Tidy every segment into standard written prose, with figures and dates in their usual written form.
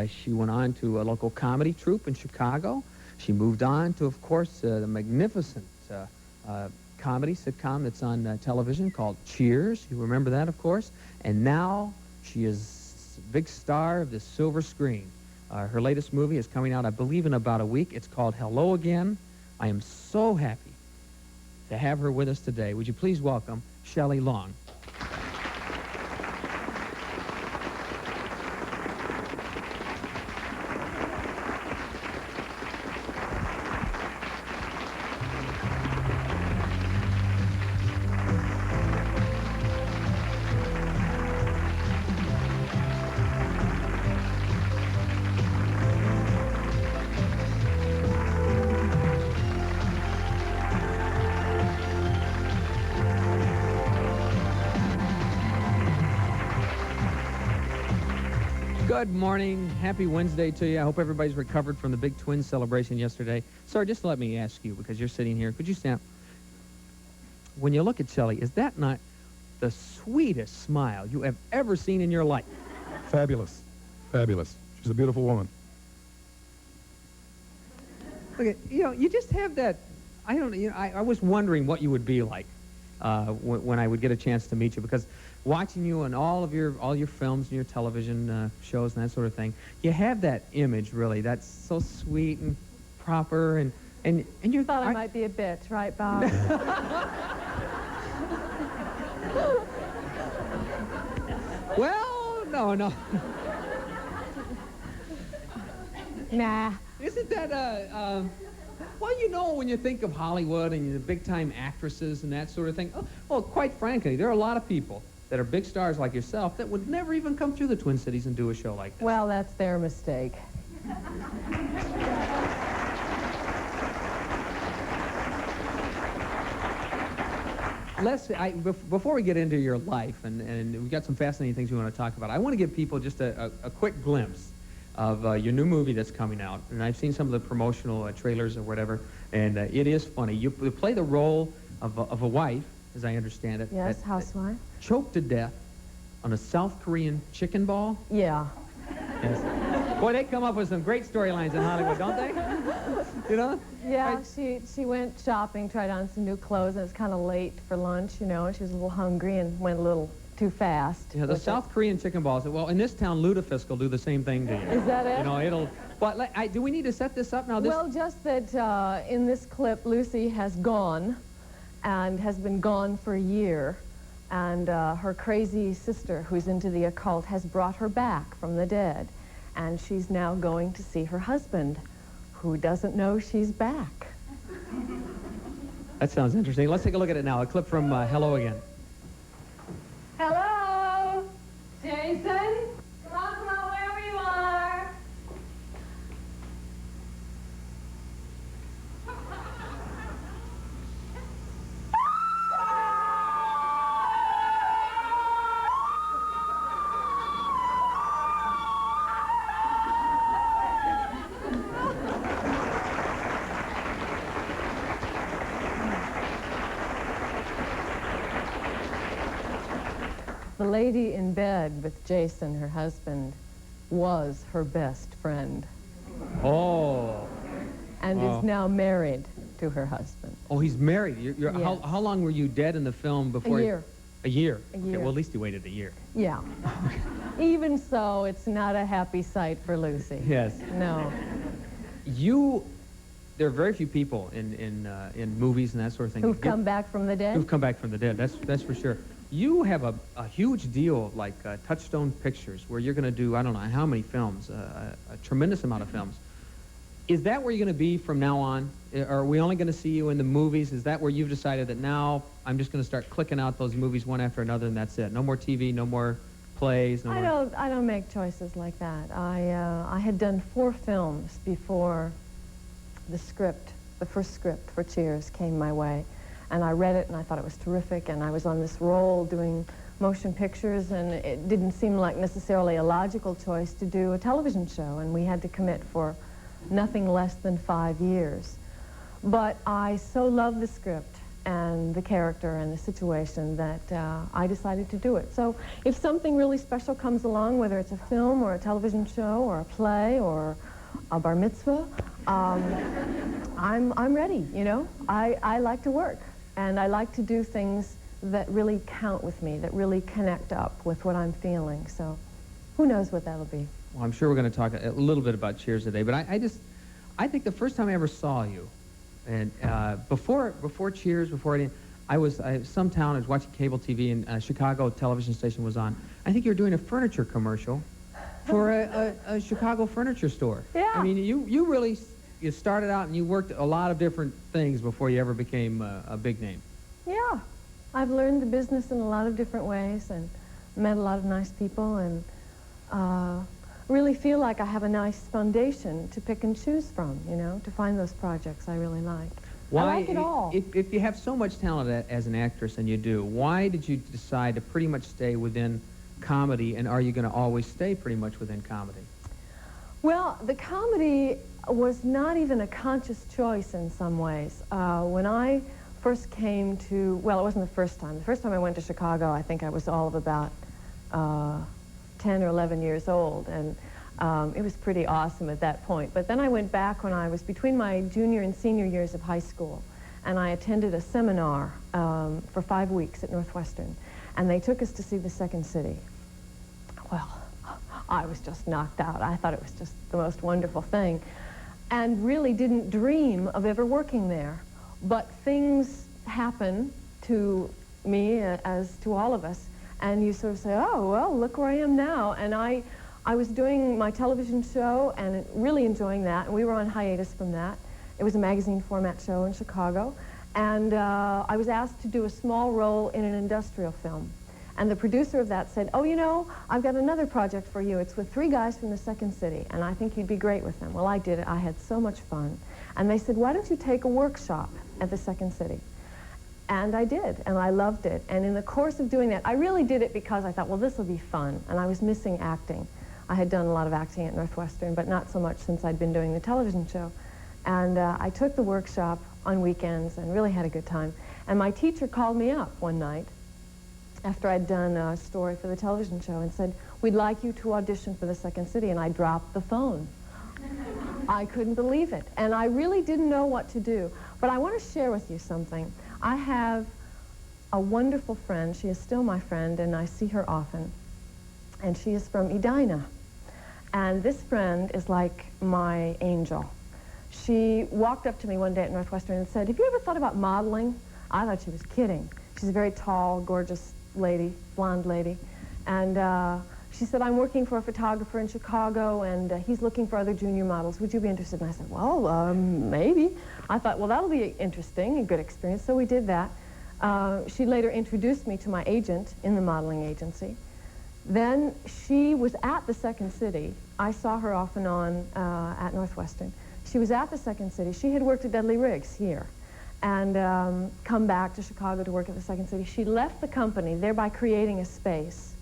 She went on to a local comedy troupe in Chicago. She moved on to, of course, the magnificent comedy sitcom that's on television called Cheers. You remember that, of course. And now she is a big star of the silver screen. Her latest movie is coming out, I believe, in about a week. It's called Hello Again. I am so happy to have her with us today. Would you please welcome Shelley Long. Good morning. Happy Wednesday to you. I hope everybody's recovered from the big twin celebration yesterday. Sir, just let me ask you, because you're sitting here, could you stand up? When you look at Shelley, is that not the sweetest smile you have ever seen in your life? Fabulous. Fabulous. She's a beautiful woman. Look at, you just have that, I was wondering what you would be like when I would get a chance to meet you, because watching you on all your films and your television shows and that sort of thing, you have that image, really, that's so sweet and proper, and you thought I might be a bitch, right, Bob? Well, no. Nah. Isn't that well, when you think of Hollywood and the big-time actresses and that sort of thing, well, quite frankly, there are a lot of people that are big stars like yourself that would never even come through the Twin Cities and do a show like this. Well, that's their mistake. Before we get into your life, and we've got some fascinating things we want to talk about, I want to give people just a quick glimpse of your new movie that's coming out. And I've seen some of the promotional trailers or whatever, and it is funny. You play the role of a wife, as I understand it. Yes, housewife. Choked to death on a South Korean chicken ball. Yeah. Yes. Boy, they come up with some great storylines in Hollywood, don't they? You know? Yeah, she went shopping, tried on some new clothes, and it was kind of late for lunch, and she was a little hungry and went a little too fast. Yeah, the South Korean chicken balls. Well, in this town, Ludafisk will do the same thing to you. Is that it? It'll... But do we need to set this up now? Well, just that in this clip, Lucy has gone, and has been gone for a year, and her crazy sister, who's into the occult, has brought her back from the dead, and she's now going to see her husband, who doesn't know she's back. That sounds interesting. Let's take a look at it now. A clip from Hello Again. Hello? Jason? Come on, wherever you are. The lady in bed with Jason, her husband, was her best friend. Oh. And is now married to her husband. Oh, he's married. Yes. How long were you dead in the film before? A year. A year? A year. Okay, well, at least you waited a year. Yeah. Even so, it's not a happy sight for Lucy. Yes. No. There are very few people in movies and that sort of thing. Who've come back from the dead? Who've come back from the dead, that's for sure. You have a huge deal like Touchstone Pictures, where you're going to do, I don't know how many films, a tremendous amount of films. Is that where you're going to be from now on? Are we only going to see you in the movies? Is that where you've decided that now I'm just going to start clicking out those movies one after another and that's it? No more TV, no more plays? I don't make choices like that. I had done 4 films before the first script for Cheers came my way. And I read it, and I thought it was terrific, and I was on this roll doing motion pictures, and it didn't seem like necessarily a logical choice to do a television show, and we had to commit for nothing less than 5 years. But I so loved the script, and the character and the situation that I decided to do it. So if something really special comes along, whether it's a film or a television show or a play or a bar mitzvah, I'm ready, you know. I like to work, and I like to do things that really count with me, that really connect up with what I'm feeling. So who knows what that'll be. Well, I'm sure we're going to talk a little bit about Cheers today, but I think the first time I ever saw you, and before Cheers, before anything, I was some town. I was watching cable TV, and Chicago television station was on. I think you were doing a furniture commercial for a Chicago furniture store. Yeah. I mean, you started out and you worked a lot of different things before you ever became a big name. Yeah, I've learned the business in a lot of different ways and met a lot of nice people, and really feel like I have a nice foundation to pick and choose from, you know, to find those projects I really like. I like it all. If you have so much talent as an actress, and you do, why did you decide to pretty much stay within comedy, and are you going to always stay pretty much within comedy? Well, the comedy was not even a conscious choice in some ways. When I first came to, well, it wasn't the first time. The first time I went to Chicago, I think I was all of about 10 or 11 years old, and it was pretty awesome at that point. But then I went back when I was between my junior and senior years of high school, and I attended a seminar for 5 weeks at Northwestern, and they took us to see the Second City. Well, I was just knocked out. I thought it was just the most wonderful thing, and really didn't dream of ever working there. But things happen to me, as to all of us, and you sort of say, oh, well, look where I am now. And I was doing my television show and really enjoying that, and we were on hiatus from that. It was a magazine format show in Chicago, and I was asked to do a small role in an industrial film. And the producer of that said, oh, you know, I've got another project for you. It's with 3 guys from the Second City, and I think you'd be great with them. Well, I did it. I had so much fun. And they said, why don't you take a workshop at the Second City? And I did, and I loved it. And in the course of doing that, I really did it because I thought, well, this will be fun. And I was missing acting. I had done a lot of acting at Northwestern, but not so much since I'd been doing the television show. And I took the workshop on weekends and really had a good time. And my teacher called me up one night after I'd done a story for the television show and said, we'd like you to audition for the Second City. And I dropped the phone. I couldn't believe it. And I really didn't know what to do. But I want to share with you something. I have a wonderful friend. She is still my friend, and I see her often. And she is from Edina. And this friend is like my angel. She walked up to me one day at Northwestern and said, have you ever thought about modeling? I thought she was kidding. She's a very tall, gorgeous lady, blonde lady. And she said, I'm working for a photographer in Chicago, and he's looking for other junior models. Would you be interested? And I said, well, maybe. I thought, well, that'll be interesting, a good experience. So we did that. She later introduced me to my agent in the modeling agency. Then she was at the Second City. I saw her off and on at Northwestern. She was at the Second City. She had worked at Dudley Riggs here and come back to Chicago to work at the Second City. She left the company, thereby creating a space,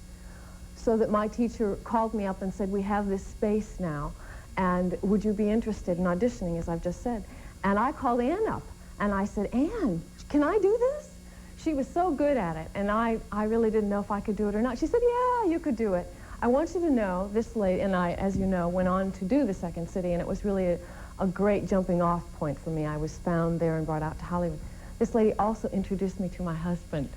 so that my teacher called me up and said, we have this space now, and would you be interested in auditioning, as I've just said? And I called Ann up, and I said, Ann, can I do this? She was so good at it, and I really didn't know if I could do it or not. She said, yeah, you could do it. I want you to know, this lady, and I, as you know, went on to do the Second City, and it was really a great jumping off point for me. I was found there and brought out to Hollywood. This lady also introduced me to my husband.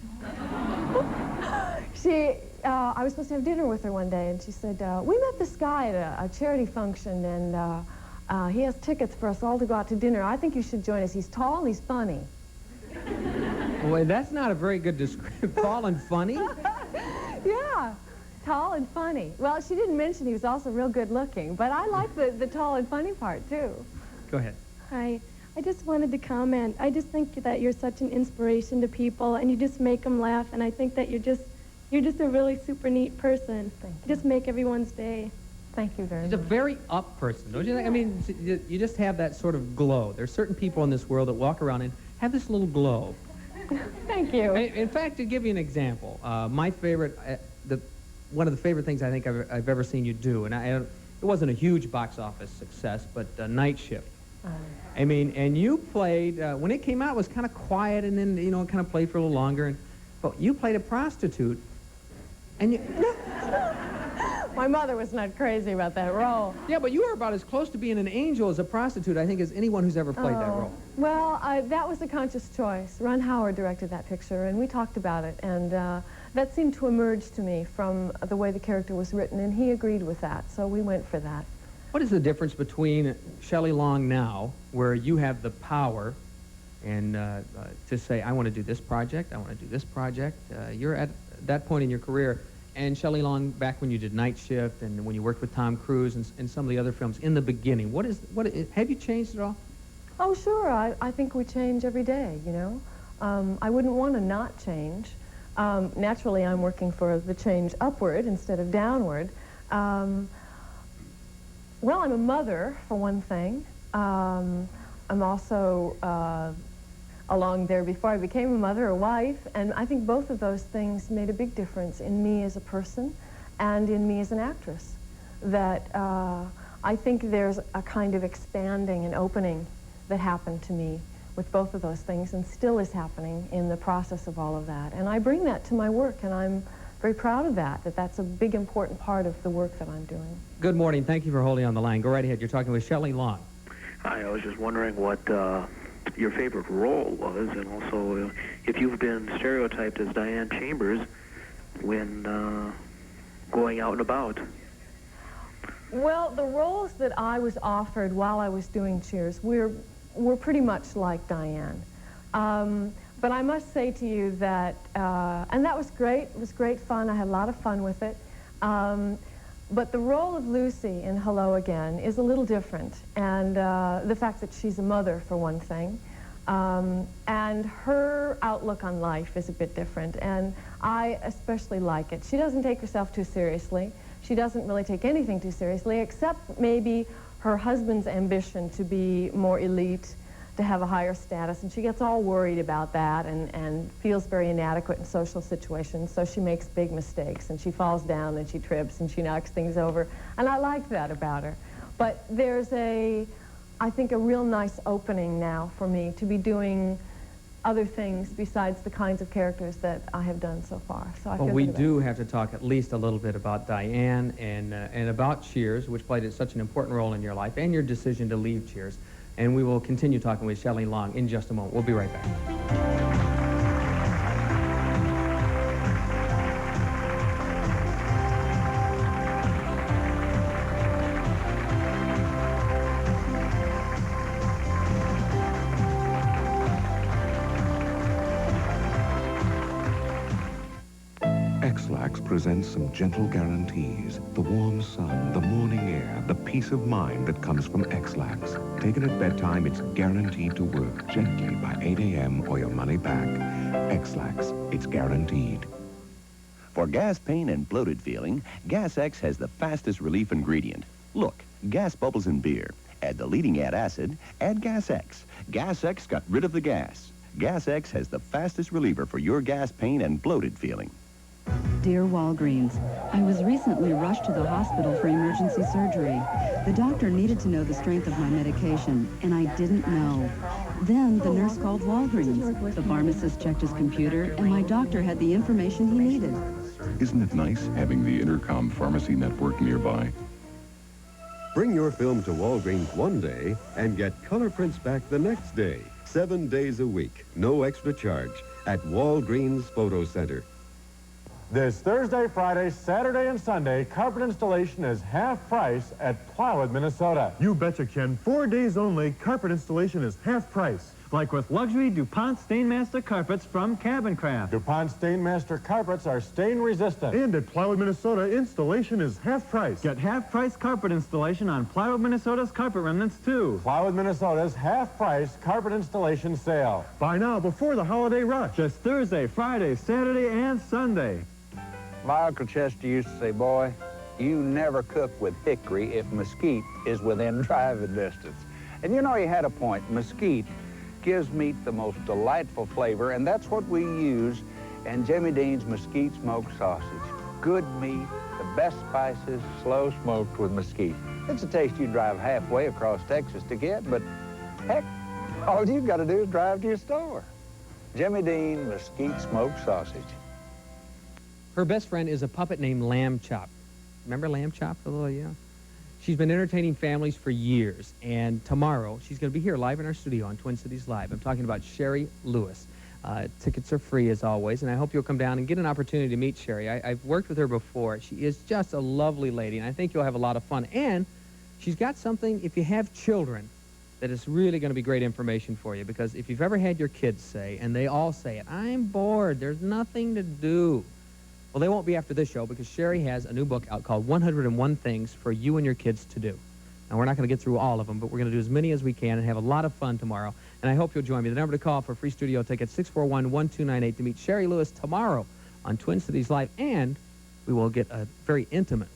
I was supposed to have dinner with her one day, and she said, we met this guy at a charity function, and he has tickets for us all to go out to dinner. I think you should join us. He's tall, he's funny. Boy, that's not a very good description. Tall and funny? Yeah, tall and funny. Well, she didn't mention he was also real good looking, but I like the tall and funny part, too. Go ahead. Hi. I just wanted to comment. I just think that you're such an inspiration to people, and you just make them laugh, and I think that you're just a really super neat person. Thank you. You just make everyone's day. Thank you very She's a much. very up person, don't you think? I mean, you just have that sort of glow. There's certain people in this world that walk around and have this little glow. Thank you. In fact, to give you an example, my favorite, one of the favorite things I think I've ever seen you do, and it wasn't a huge box office success, but Night Shift. I mean, and you played, when it came out, it was kind of quiet, and then, you know, it kind of played for a little longer. But you played a prostitute, and you... My mother was not crazy about that role. Yeah, but you were about as close to being an angel as a prostitute, I think, as anyone who's ever played that role. Well, that was a conscious choice. Ron Howard directed that picture, and we talked about it, and that seemed to emerge to me from the way the character was written, and he agreed with that, so we went for that. What is the difference between Shelley Long now, where you have the power and to say, I want to do this project, I want to do this project? You're at that point in your career, and Shelley Long back when you did Night Shift and when you worked with Tom Cruise and some of the other films in the beginning. Have you changed at all? Oh, sure. I think we change every day, you know. I wouldn't want to not change. Naturally, I'm working for the change upward instead of downward. Well, I'm a mother, for one thing. I'm also, along there before I became a mother, a wife, and I think both of those things made a big difference in me as a person and in me as an actress. That I think there's a kind of expanding and opening that happened to me with both of those things and still is happening in the process of all of that. And I bring that to my work, and I'm very proud of that that's a big, important part of the work that I'm doing. Good morning. Thank you for holding on the line. Go right ahead. You're talking with Shelley Long. Hi, I was just wondering what your favorite role was, and also if you've been stereotyped as Diane Chambers when going out and about. Well, the roles that I was offered while I was doing Cheers were pretty much like Diane. But I must say to you that, and that was great. It was great fun. I had a lot of fun with it. But the role of Lucy in Hello Again is a little different. And the fact that she's a mother, for one thing. And her outlook on life is a bit different. And I especially like it. She doesn't take herself too seriously. She doesn't really take anything too seriously, except maybe her husband's ambition to be more elite, to have a higher status, and she gets all worried about that and feels very inadequate in social situations, so she makes big mistakes, and she falls down, and she trips, and she knocks things over, and I like that about her. But there's I think, a real nice opening now for me to be doing other things besides the kinds of characters that I have done so far. So I feel we good about do it. have to talk at least a little bit about Diane and about Cheers, which played such an important role in your life, and your decision to leave Cheers. And we will continue talking with Shelley Long in just a moment. We'll be right back. X-Lax presents some gentle guarantees. The warm sun, the morning air, the peace of mind that comes from X-Lax. Taken at bedtime, it's guaranteed to work gently by 8 a.m. or your money back. X-Lax, it's guaranteed. For gas pain and bloated feeling, Gas X has the fastest relief ingredient. Look, gas bubbles in beer. Add the leading antacid, add Gas X. Gas X got rid of the gas. Gas X has the fastest reliever for your gas pain and bloated feeling. Dear Walgreens, I was recently rushed to the hospital for emergency surgery. The doctor needed to know the strength of my medication, and I didn't know. Then the nurse called Walgreens. The pharmacist checked his computer, and my doctor had the information he needed. Isn't it nice having the Intercom pharmacy network nearby? Bring your film to Walgreens one day and get color prints back the next day. 7 days a week, no extra charge, at Walgreens Photo Center. This Thursday, Friday, Saturday, and Sunday, carpet installation is half price at Plywood, Minnesota. You betcha, Ken. 4 days only, carpet installation is half price. Like with luxury DuPont Stainmaster carpets from Cabin Craft. DuPont Stainmaster carpets are stain resistant. And at Plywood, Minnesota, installation is half price. Get half price carpet installation on Plywood, Minnesota's carpet remnants, too. Plywood, Minnesota's half price carpet installation sale. Buy now before the holiday rush. Just Thursday, Friday, Saturday, and Sunday. My Uncle Chester used to say, boy, you never cook with hickory if mesquite is within driving distance. And you know, he had a point. Mesquite gives meat the most delightful flavor, and that's what we use in Jimmy Dean's mesquite smoked sausage. Good meat, the best spices, slow smoked with mesquite. It's a taste you drive halfway across Texas to get, but Heck, all you've got to do is drive to your store. Jimmy Dean Mesquite Smoked Sausage. Her best friend is a puppet named Lamb Chop. Remember Lamb Chop? The little, yeah. She's been entertaining families for years, and tomorrow she's going to be here live in our studio on Twin Cities Live. I'm talking about Sherry Lewis. Tickets are free as always, and I hope you'll come down and get an opportunity to meet Sherry. I've worked with her before. She is just a lovely lady, and I think you'll have a lot of fun. And she's got something, if you have children, that is really going to be great information for you, because if you've ever had your kids say, and they all say it, I'm bored, there's nothing to do. Well, they won't be after this show, because Sherry has a new book out called 101 Things for You and Your Kids to Do. Now, we're not going to get through all of them, but we're going to do as many as we can and have a lot of fun tomorrow. And I hope you'll join me. The number to call for free studio tickets, 641-1298, to meet Sherry Lewis tomorrow on Twin Cities Live. And we will get a very intimate,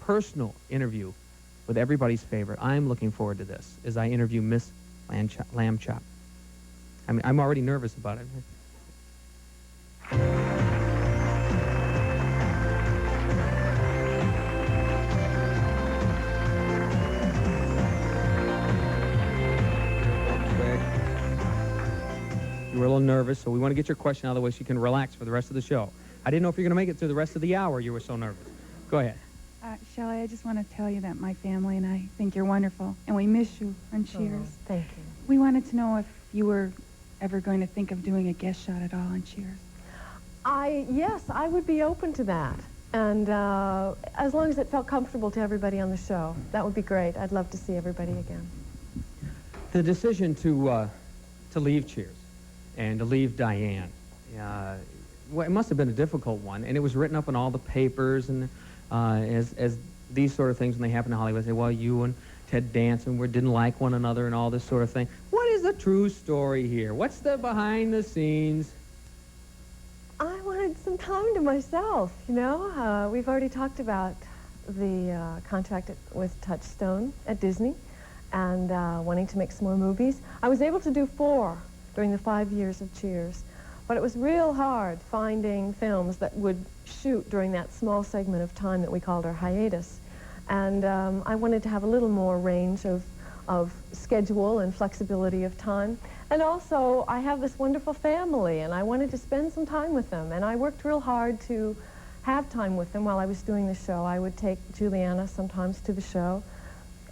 personal interview with everybody's favorite. I'm looking forward to this as I interview Miss Lamb Chop. I mean, I'm already nervous about it. You were a little nervous, so we want to get your question out of the way so you can relax for the rest of the show. I didn't know if you're going to make it through the rest of the hour. You were so nervous. Go ahead. Shelley, I just want to tell you that my family and I think you're wonderful, and we miss you on Cheers. Oh, thank you. We wanted to know if you were ever going to think of doing a guest shot at all on Cheers. Yes, I would be open to that. And as long as it felt comfortable to everybody on the show, that would be great. I'd love to see everybody again. The decision to leave Cheers and to leave Diane, well, it must have been a difficult one, and it was written up in all the papers, and as these sort of things when they happen in Hollywood, say, well, you and Ted Danson didn't like one another and all this sort of thing. What is the true story here? What's the behind the scenes? I wanted some time to myself, you know. We've already talked about the contract with Touchstone at Disney and wanting to make some more movies. I was able to do 4 during the 5 years of Cheers, but it was real hard finding films that would shoot during that small segment of time that we called our hiatus. And I wanted to have a little more range of schedule and flexibility of time. And also, I have this wonderful family, and I wanted to spend some time with them. And I worked real hard to have time with them while I was doing the show. I would take Juliana sometimes to the show,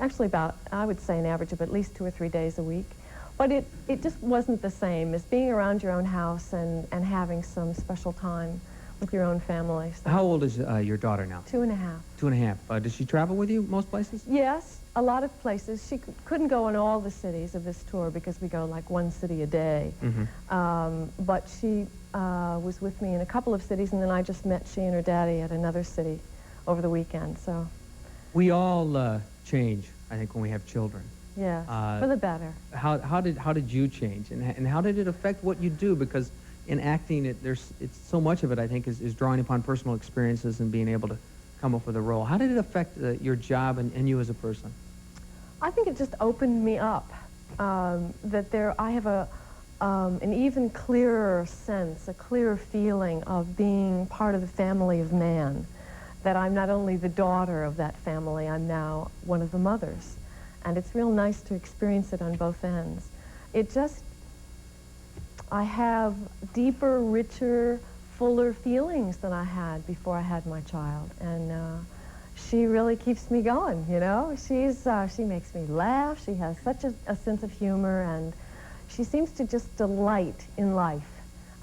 actually about, I would say, an average of at least 2 or 3 days a week. But it just wasn't the same as being around your own house and having some special time with your own family. So. How old is your daughter now? 2.5. 2.5. Does she travel with you most places? Yes, a lot of places. She couldn't go in all the cities of this tour because we go like 1 city a day. Mm-hmm. But she was with me in a couple of cities, and then I just met she and her daddy at another city over the weekend. So we all change, I think, when we have children. Yes, for the better. How did you change, and how did it affect what you do? Because in acting, it's so much of it, I think, is drawing upon personal experiences and being able to come up with a role. How did it affect your job and you as a person? I think it just opened me up. That I have an even clearer sense, a clearer feeling of being part of the family of man. That I'm not only the daughter of that family, I'm now one of the mothers. And it's real nice to experience it on both ends. I have deeper, richer, fuller feelings than I had before I had my child. And she really keeps me going, you know. She makes me laugh. She has such a sense of humor, and she seems to just delight in life.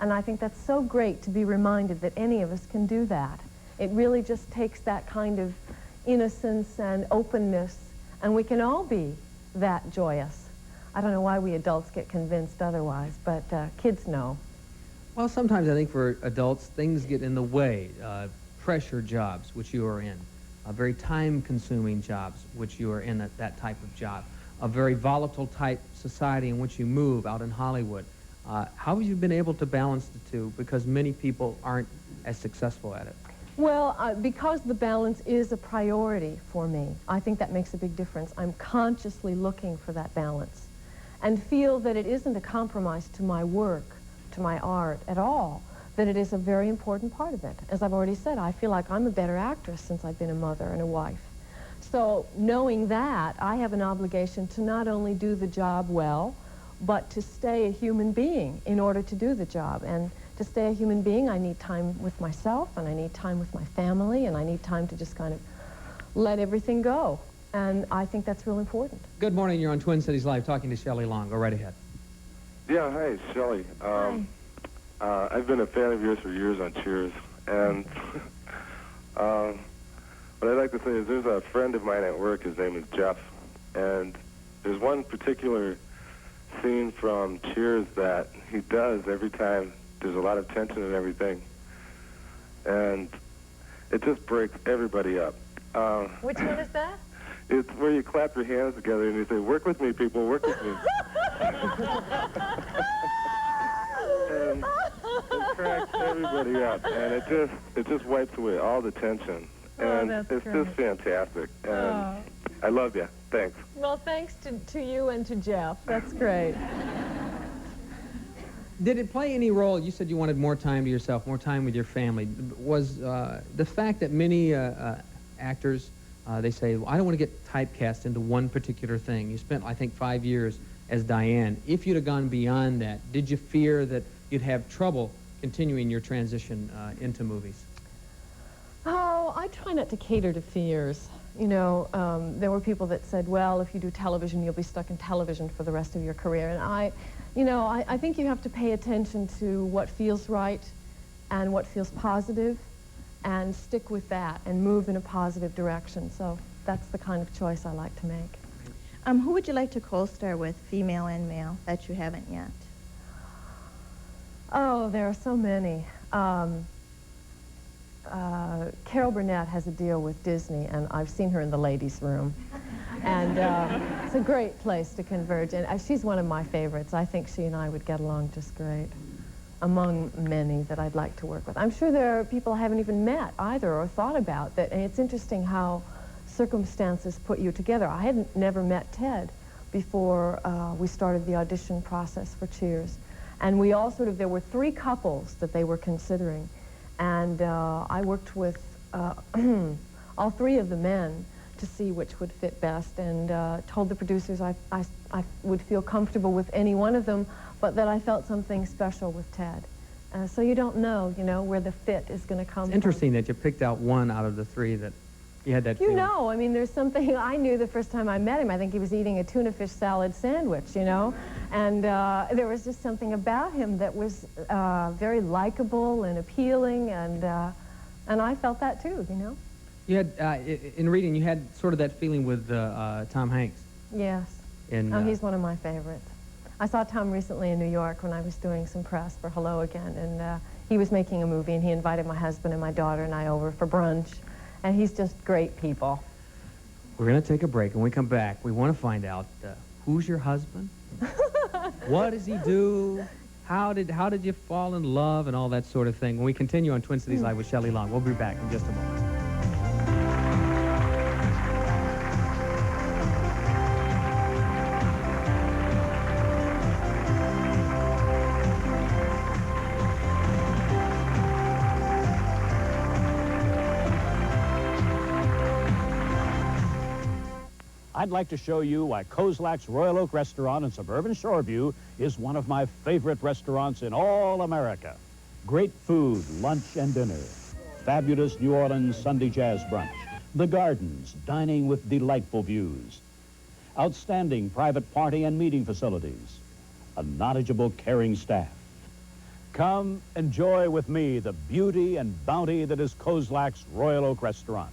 And I think that's so great to be reminded that any of us can do that. It really just takes that kind of innocence and openness, and we can all be that joyous. I don't know why we adults get convinced otherwise, but kids know. Well, sometimes I think for adults, things get in the way. Pressure jobs, which you are in. Very time-consuming jobs, which you are in, that type of job. A very volatile type society in which you move out in Hollywood. How have you been able to balance the two? Because many people aren't as successful at it. Well, because the balance is a priority for me, I think that makes a big difference. I'm consciously looking for that balance and feel that it isn't a compromise to my work, to my art at all, that it is a very important part of it. As I've already said, I feel like I'm a better actress since I've been a mother and a wife. So knowing that, I have an obligation to not only do the job well, but to stay a human being in order to do the job. And to stay a human being, I need time with myself, and I need time with my family, and I need time to just kind of let everything go. And I think that's real important. Good morning. You're on Twin Cities Live talking to Shelley Long. Go right ahead. Yeah, hi, Shelley. I've been a fan of yours for years on Cheers, and what I'd like to say is there's a friend of mine at work, his name is Jeff, and there's one particular scene from Cheers that he does every time there's a lot of tension and everything, and it just breaks everybody up. Which one is that? It's where you clap your hands together and you say, "Work with me, people, work with me." And it cracks everybody up, and it just wipes away all the tension. And that's it's great. just fantastic. And I love you. Thanks. Well, thanks to you and to Jeff. That's great. Did it play any role? You said you wanted more time to yourself, more time with your family. Was the fact that many actors, they say, well, I don't want to get typecast into one particular thing. You spent, I think, 5 years as Diane. If you'd have gone beyond that, did you fear that you'd have trouble continuing your transition into movies? Oh, I try not to cater to fears. You know, there were people that said, well, if you do television, you'll be stuck in television for the rest of your career. And I think you have to pay attention to what feels right and what feels positive and stick with that and move in a positive direction. So that's the kind of choice I like to make. Who would you like to co-star with, female and male, that you haven't yet? Oh, there are so many. Carol Burnett has a deal with Disney, and I've seen her in the ladies' room. And it's a great place to converge. And she's one of my favorites. I think she and I would get along just great, among many that I'd like to work with. I'm sure there are people I haven't even met either or thought about that. And it's interesting how circumstances put you together. I had never met Ted before we started the audition process for Cheers. And we all there were 3 couples that they were considering. And I worked with all 3 of the men to see which would fit best, and told the producers I would feel comfortable with any one of them, but that I felt something special with Ted. So you don't know, where the fit is going to come from. It's interesting that you picked out one out of the 3 that you had that feeling. I mean, there's something I knew the first time I met him. I think he was eating a tuna fish salad sandwich, and there was just something about him that was very likable and appealing, and I felt that too, You had, in reading, you had sort of that feeling with Tom Hanks. Yes. He's one of my favorites. I saw Tom recently in New York when I was doing some press for Hello Again, and he was making a movie, and he invited my husband and my daughter and I over for brunch, and he's just great people. We're going to take a break. When we come back, we want to find out who's your husband? What does he do? How did you fall in love and all that sort of thing? When we continue on Twin Cities Live with Shelley Long, we'll be back in just a moment. I'd like to show you why Kozlak's Royal Oak Restaurant in suburban Shoreview is one of my favorite restaurants in all America. Great food, lunch and dinner. Fabulous New Orleans Sunday jazz brunch. The gardens, dining with delightful views. Outstanding private party and meeting facilities. A knowledgeable, caring staff. Come enjoy with me the beauty and bounty that is Kozlak's Royal Oak Restaurant.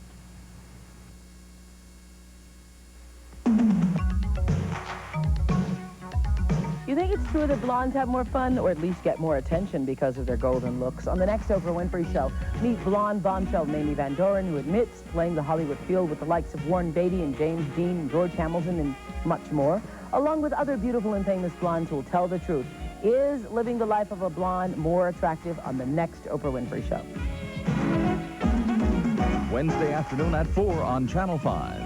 You think it's true that blondes have more fun, or at least get more attention because of their golden looks? On the next Oprah Winfrey Show, meet blonde bombshell Mamie Van Doren, who admits playing the Hollywood field with the likes of Warren Beatty and James Dean and George Hamilton and much more, along with other beautiful and famous blondes who will tell the truth. Is living the life of a blonde more attractive? On the next Oprah Winfrey Show. Wednesday afternoon at 4 on Channel 5.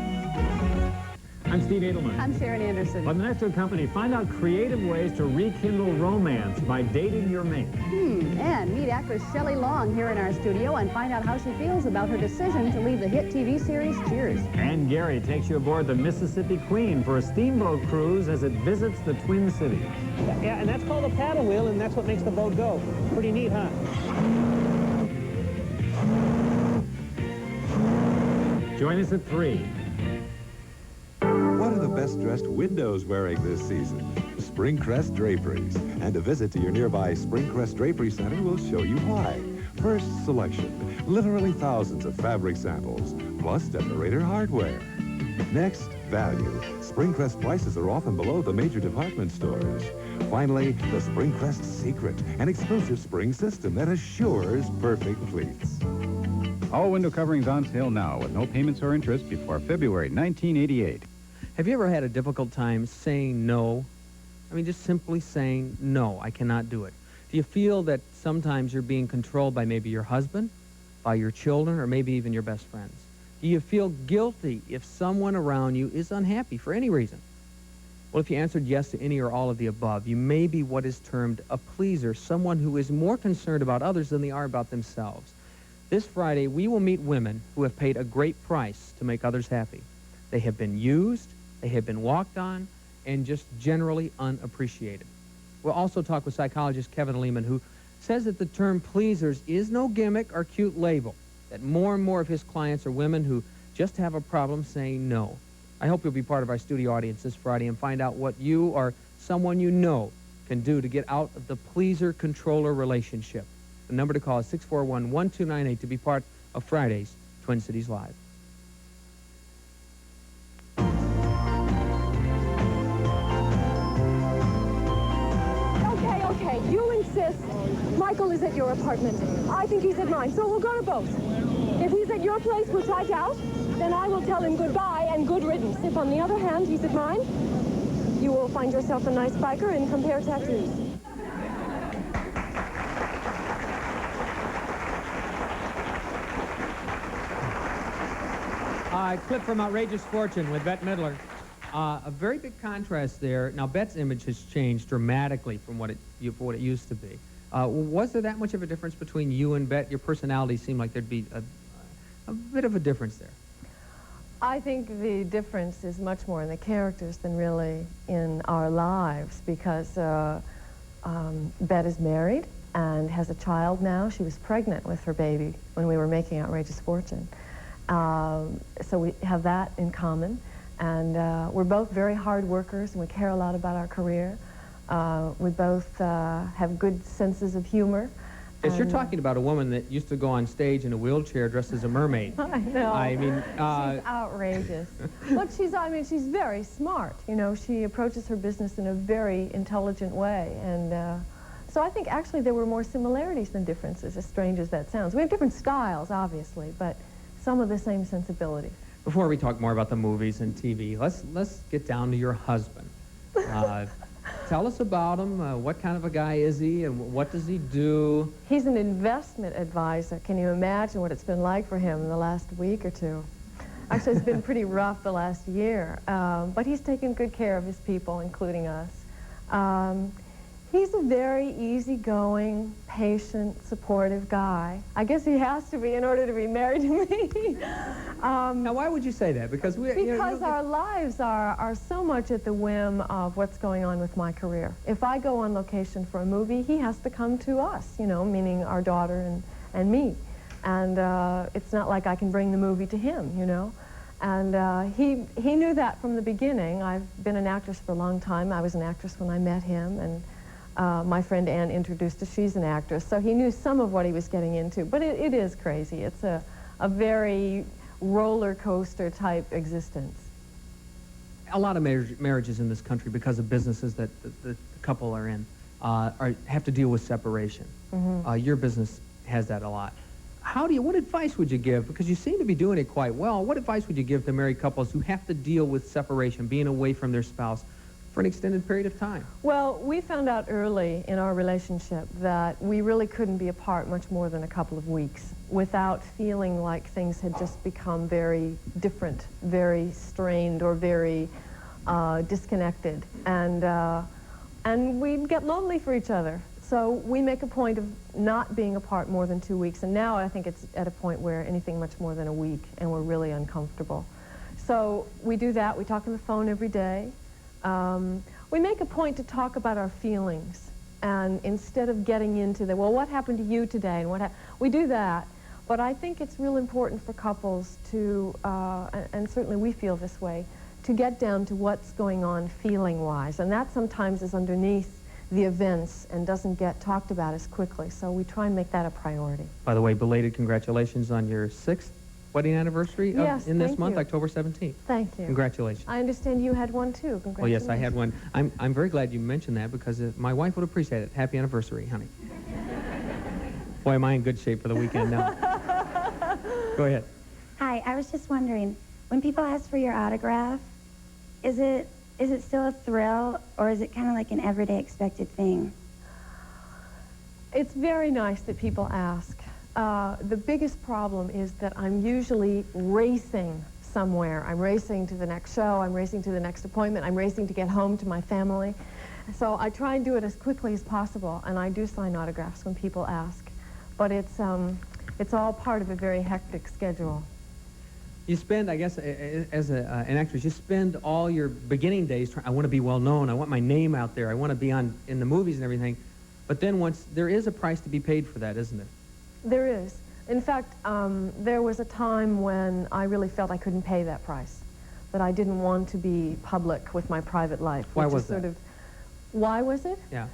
I'm Steve Edelman. I'm Sharon Anderson. On the Next Door Company, find out creative ways to rekindle romance by dating your mate. And meet actress Shelley Long here in our studio and find out how she feels about her decision to leave the hit TV series Cheers. And Gary takes you aboard the Mississippi Queen for a steamboat cruise as it visits the Twin Cities. Yeah, and that's called a paddle wheel, and that's what makes the boat go. Pretty neat, huh? Join us at 3. What are the best-dressed windows wearing this season? Springcrest Draperies. And a visit to your nearby Springcrest Drapery Center will show you why. First, selection. Literally thousands of fabric samples, plus decorator hardware. Next, value. Springcrest prices are often below the major department stores. Finally, the Springcrest Secret, an exclusive spring system that assures perfect pleats. All window coverings on sale now with no payments or interest before February 1988. Have you ever had a difficult time saying no? I mean, just simply saying, no, I cannot do it. Do you feel that sometimes you're being controlled by maybe your husband, by your children, or maybe even your best friends? Do you feel guilty if someone around you is unhappy for any reason? Well, if you answered yes to any or all of the above, you may be what is termed a pleaser, someone who is more concerned about others than they are about themselves. This Friday, we will meet women who have paid a great price to make others happy. They have been used, they have been walked on, and just generally unappreciated. We'll also talk with psychologist Kevin Lehman, who says that the term pleasers is no gimmick or cute label, that more and more of his clients are women who just have a problem saying no. I hope you'll be part of our studio audience this Friday and find out what you or someone you know can do to get out of the pleaser-controller relationship. The number to call is 641-1298 to be part of Friday's Twin Cities Live. Okay, you insist. Michael is at your apartment. I think he's at mine, so we'll go to both. If he's at your place, which I doubt, then I will tell him goodbye and good riddance. If, on the other hand, he's at mine, you will find yourself a nice biker and compare tattoos. A clip from Outrageous Fortune with Bette Midler. A very big contrast there. Now, Bette's image has changed dramatically from what it used to be. Was there that much of a difference between you and Bette? Your personality seemed like there'd be a bit of a difference there. I think the difference is much more in the characters than really in our lives, because Bette is married and has a child now. She was pregnant with her baby when we were making Outrageous Fortune. So we have that in common. And we're both very hard workers, and we care a lot about our career. We both have good senses of humor. Yes, you're talking about a woman that used to go on stage in a wheelchair dressed as a mermaid. I know. I mean, she's outrageous. But she's very smart. You know, she approaches her business in a very intelligent way. And so I think actually there were more similarities than differences, as strange as that sounds. We have different styles, obviously, but some of the same sensibilities. Before we talk more about the movies and TV, let's get down to your husband. Tell us about him. What kind of a guy is he, and what does he do? He's an investment advisor. Can you imagine what it's been like for him in the last week or two? Actually, it's been pretty rough the last year, but he's taken good care of his people, including us. He's a very easygoing, patient, supportive guy. I guess he has to be in order to be married to me. Now, why would you say that? Because our lives are so much at the whim of what's going on with my career. If I go on location for a movie, he has to come to us, you know, meaning our daughter and me. And it's not like I can bring the movie to him, you know. And he knew that from the beginning. I've been an actress for a long time. I was an actress when I met him, and my friend Ann introduced us. She's an actress, so he knew some of what he was getting into. But it is crazy. It's a very roller coaster type existence. A lot of marriages in this country, because of businesses that the couple are in, have to deal with separation. Mm-hmm. Your business has that a lot. What advice would you give, because you seem to be doing it quite well, what advice would you give to married couples who have to deal with separation, being away from their spouse for an extended period of time? Well, we found out early in our relationship that we really couldn't be apart much more than a couple of weeks. without feeling like things had just become very different, very strained, or very disconnected. And we'd get lonely for each other. So we make a point of not being apart more than 2 weeks. And now I think it's at a point where anything much more than a week, and we're really uncomfortable. So we do that. We talk on the phone every day. We make a point to talk about our feelings. And instead of getting into the, well, what happened to you today? And we do that. But I think it's real important for couples to, and certainly we feel this way, to get down to what's going on feeling-wise. And that sometimes is underneath the events and doesn't get talked about as quickly. So we try and make that a priority. By the way, belated congratulations on your 6th wedding anniversary in this month, October 17th. Thank you. Congratulations. I understand you had one too. Congratulations. Well, yes, I had one. I'm very glad you mentioned that because my wife would appreciate it. Happy anniversary, honey. Boy, am I in good shape for the weekend now. Go ahead. Hi, I was just wondering, when people ask for your autograph, is it still a thrill, or is it kind of like an everyday expected thing? It's very nice that people ask. The biggest problem is that I'm usually racing somewhere. I'm racing to the next show, I'm racing to the next appointment, I'm racing to get home to my family. So I try and do it as quickly as possible, and I do sign autographs when people ask. But it's all part of a very hectic schedule. You spend, I guess, as an actress, you spend all your beginning days trying, I want to be well known, I want my name out there, I want to be in the movies and everything. But then there is a price to be paid for that, isn't there? There is. In fact, there was a time when I really felt I couldn't pay that price, that I didn't want to be public with my private life. Why was that? Why was it? Yeah.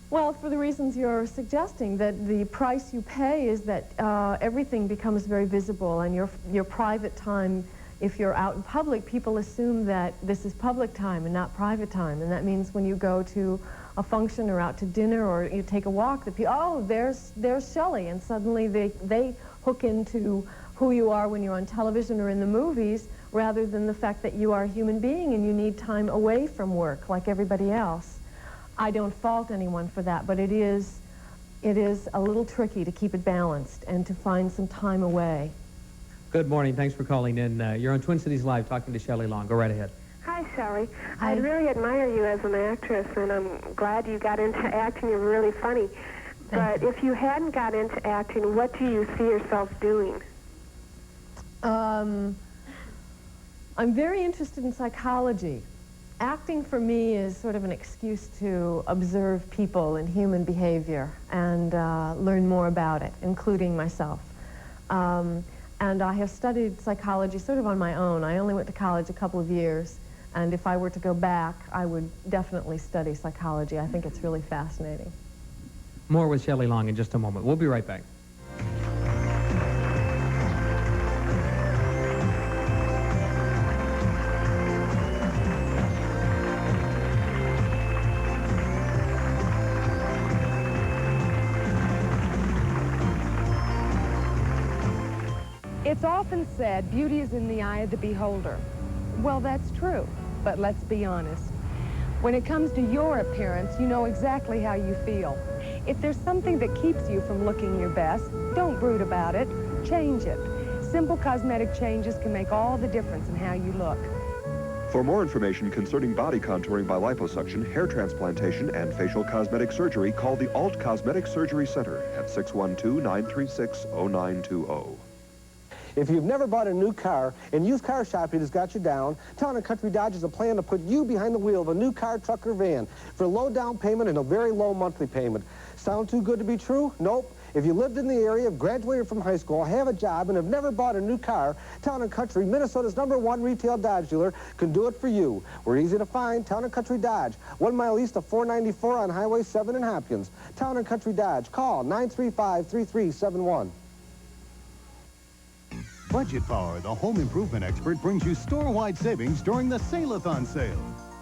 Well, for the reasons you're suggesting, that the price you pay is that everything becomes very visible, and your private time, if you're out in public, people assume that this is public time and not private time. And that means when you go to a function or out to dinner or you take a walk, the people, oh, there's Shelley, and suddenly they hook into who you are when you're on television or in the movies, rather than the fact that you are a human being and you need time away from work like everybody else. I don't fault anyone for that, but it is a little tricky to keep it balanced and to find some time away. Good morning. Thanks for calling in. You're on Twin Cities Live talking to Shelley Long. Go right ahead. Hi, Shelley. I really admire you as an actress, and I'm glad you got into acting. You're really funny. But if you hadn't got into acting, what do you see yourself doing? I'm very interested in psychology. Acting for me is sort of an excuse to observe people and human behavior and learn more about it, including myself. And I have studied psychology sort of on my own. I only went to college a couple of years, and if I were to go back, I would definitely study psychology. I think it's really fascinating. More with Shelley Long in just a moment. We'll be right back. It's often said beauty is in the eye of the beholder. Well, that's true, but let's be honest. When it comes to your appearance, you know exactly how you feel. If there's something that keeps you from looking your best, don't brood about it. Change it. Simple cosmetic changes can make all the difference in how you look. For more information concerning body contouring by liposuction, hair transplantation, and facial cosmetic surgery, call the Alt Cosmetic Surgery Center at 612-936-0920. If you've never bought a new car and used car shopping has got you down, Town & Country Dodge has a plan to put you behind the wheel of a new car, truck, or van for a low down payment and a very low monthly payment. Sound too good to be true? Nope. If you lived in the area, have graduated from high school, have a job, and have never bought a new car, Town & Country, Minnesota's #1 retail Dodge dealer, can do it for you. We're easy to find. Town & Country Dodge, 1 mile east of 494 on Highway 7 in Hopkins. Town & Country Dodge. Call 935-3371. Budget Power, the home improvement expert, brings you store-wide savings during the Sale-a-thon sale.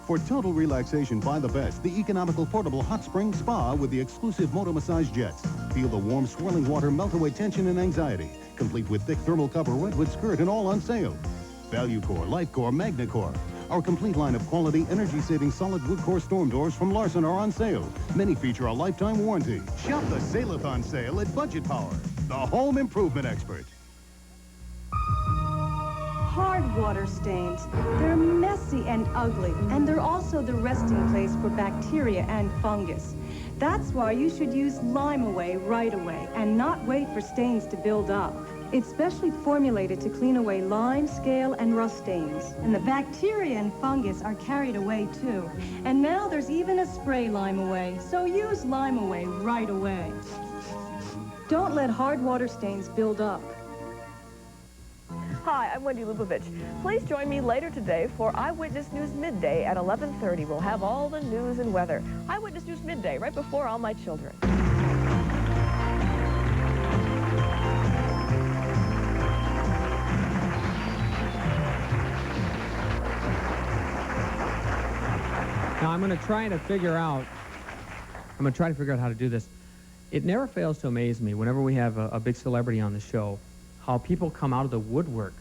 For total relaxation, buy the best, the economical portable hot spring spa with the exclusive motor massage jets. Feel the warm, swirling water melt away tension and anxiety, complete with thick thermal cover redwood skirt and all on sale. Value Core, Life Core, Magna Core. Our complete line of quality, energy-saving solid wood core storm doors from Larson are on sale. Many feature a lifetime warranty. Shop the Sale-a-thon sale at Budget Power. the home improvement expert. Hard water stains. They're messy and ugly, and they're also the resting place for bacteria and fungus. That's why you should use Lime Away right away and not wait for stains to build up. It's specially formulated to clean away lime, scale, and rust stains. And the bacteria and fungus are carried away too. And now there's even a spray Lime Away, so use Lime Away right away. Don't let hard water stains build up. Hi, I'm Wendy Lubavitch. Please join me later today for Eyewitness News Midday at 11:30. We'll have all the news and weather. Eyewitness News Midday, right before All My Children. Now I'm going to try to figure out how to do this. It never fails to amaze me whenever we have a big celebrity on the show, how people come out of the woodwork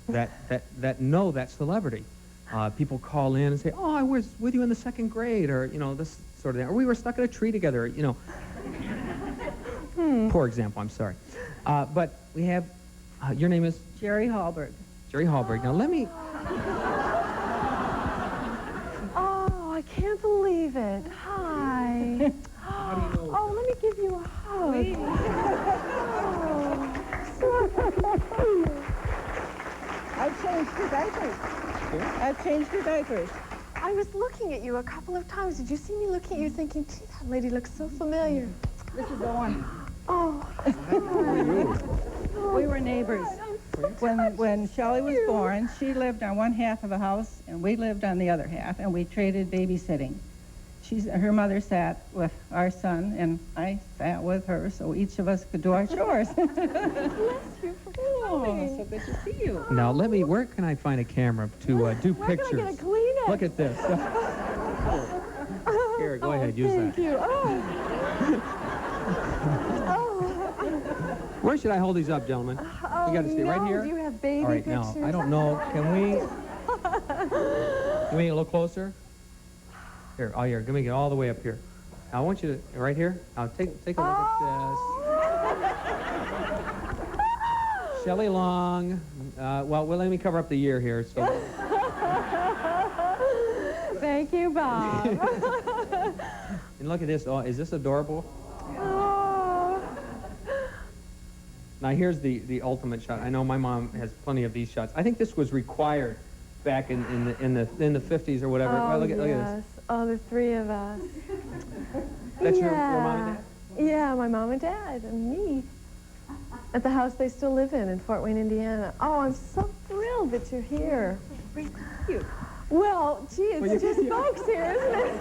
that know that celebrity. People call in and say, "Oh, I was with you in the 2nd grade," or this sort of thing, or "We were stuck in a tree together," Poor example, I'm sorry. But we have, your name is? Jerry Hallberg. Jerry Hallberg. Now let me... Oh, I can't believe it. Hi. How do you know? Oh, let me give you a hug. I've changed your diapers. I've changed your diapers. I was looking at you a couple of times. Did you see me looking at you thinking, gee, that lady looks so familiar? This is Owen. Oh. We were neighbors. When Shelley was born, she lived on one half of the house, and we lived on the other half, and we traded babysitting. Her mother sat with our son, and I sat with her, so each of us could do our chores. Bless you for coming. So good to see you. Now where can I find a camera to do pictures? Where can I get a Kleenex? Look at this. Here, go ahead, use that. Thank you. Where should I hold these up, gentlemen? We got to stay right here? Do you have baby All right, pictures? now, I don't know. Can we get a little closer? Here, here, let me get all the way up here. Now, I want you to, right here, now take a look at this. Shelley Long, well, let me cover up the year here. So. Thank you, Bob. And look at this. Oh, is this adorable? Oh. Now, here's the ultimate shot. I know my mom has plenty of these shots. I think this was required back in the 50s or whatever. Oh, look at yes. this. Oh, the 3 of us. That's your mom and dad? Yeah, my mom and dad and me. At the house they still live in Fort Wayne, Indiana. Oh, I'm so thrilled that you're here. Thank you. Well, gee, it's just folks here, isn't it?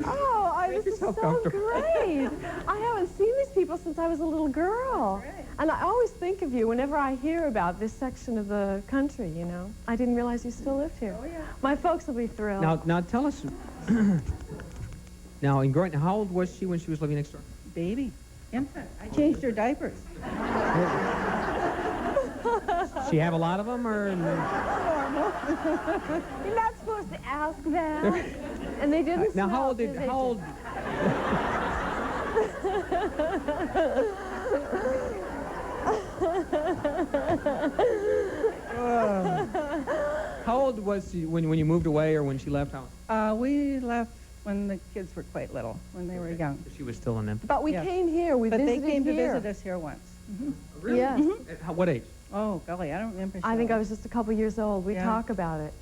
Oh, this is so great. I haven't seen these people since I was a little girl. Right. And I always think of you whenever I hear about this section of the country, I didn't realize you still lived here. Oh, yeah. My folks will be thrilled. Now tell us, now, how old was she when she was living next door? Baby. Infant. I changed her diapers. She have a lot of them, or? You're not supposed to ask that. And they didn't. Now, how old was she when you moved away, or when she left house? We left when the kids were quite little, when they were young. She was still an infant. But we came here. We visited But they came here. to visit us here once. Mm-hmm. Really? Yes. At what age? Oh, golly, I don't remember. I think I was just a couple years old. We talk about it.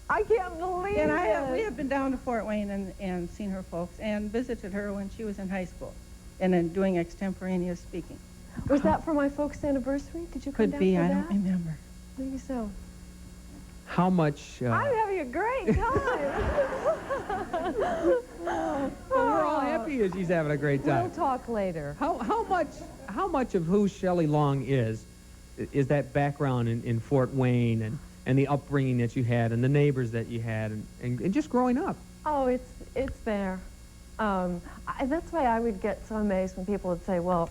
I can't believe it. We have been down to Fort Wayne and seen her folks and visited her when she was in high school and then doing extemporaneous speaking. Was that for my folks' anniversary? Did you come down Could be, for I that? don't remember. Maybe so. How much? I'm having a great time. Well, we're all happy that she's having a great time. We'll talk later. How much of who Shelley Long is that background in Fort Wayne and the upbringing that you had and the neighbors that you had and just growing up? Oh, it's there. That's why I would get so amazed when people would say, well,